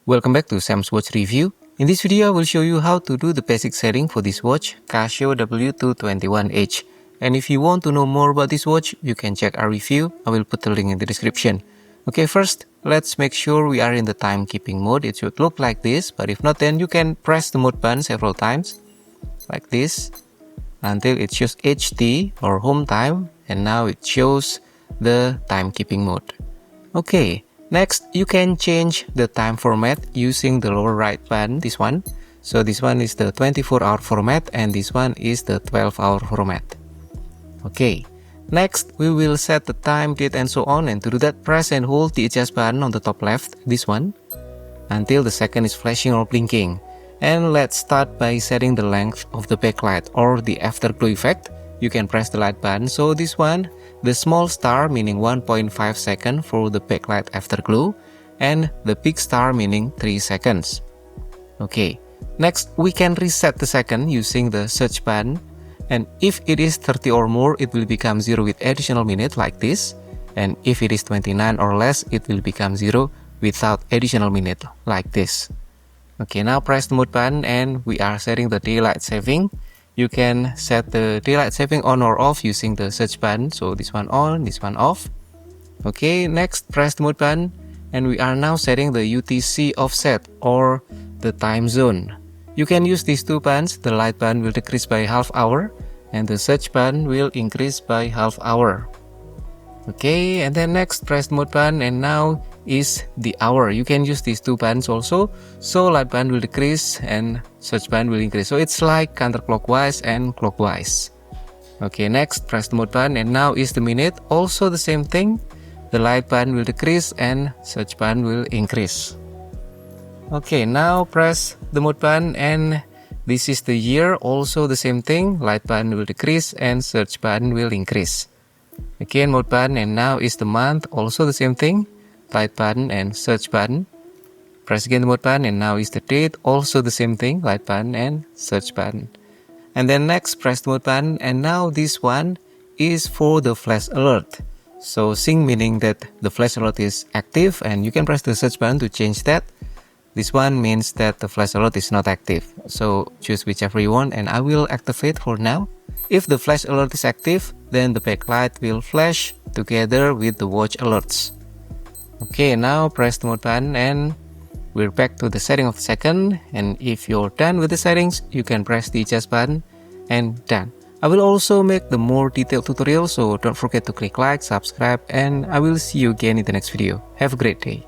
Welcome back to Sam's Watch Review. In this video, I will show you how to do the basic setting for this watch, Casio W-221H. And if you want to know more about this watch, you can check our review. I will put the link in the description. Okay, first, let's make sure we are in the timekeeping mode. It should look like this, but if not, then you can press the mode button several times, like this, until it shows HT or home time, and now it shows the timekeeping mode. Okay. Next, you can change the time format using the lower right button, this one. So this one is the 24-hour format and this one is the 12-hour format. Okay. Next, we will set the time, date and so on, and to do that, press and hold the adjust button on the top left, this one, until the second is flashing or blinking. And let's start by setting the length of the backlight or the afterglow effect. You can press the light button. So this one, the small star meaning 1.5 seconds for the backlight afterglow, and the big star meaning 3 seconds. Okay, next we can reset the second using the search button, and if it is 30 or more, it will become 0 with additional minute like this, and if it is 29 or less, it will become 0 without additional minute like this. Okay, now press the mode button and we are setting the daylight saving. You can set the daylight saving on or off using the search button. So this one on, this one off. Okay, next press the mode button and we are now setting the UTC offset or the time zone. You can use these two buttons. The light button will decrease by half hour and the search button will increase by half hour. Okay, and then next press the mode button and now is the hour. You can use these two buttons also. So light button will decrease and search button will increase. So it's like counterclockwise and clockwise. Okay, next press the mode button and now is the minute. Also the same thing. The light button will decrease and search button will increase. Okay, now press the mode button and this is the year. Also the same thing. Light button will decrease and search button will increase. Again mode button and now is the month. Also the same thing. Light button and search button. Press again the mode button and now is the date. Also the same thing. Light button and search button. And then next press the mode button and now this one is for the flash alert. So sync meaning that the flash alert is active and you can press the search button to change that. This one means that the flash alert is not active. So choose whichever you want and I will activate for now. If the flash alert is active, then the backlight will flash together with the watch alerts. Okay, now press the mode button and we're back to the setting of the second. And if you're done with the settings, you can press the adjust button and done. I will also make the more detailed tutorial, so don't forget to click like, subscribe, and I will see you again in the next video. Have a great day.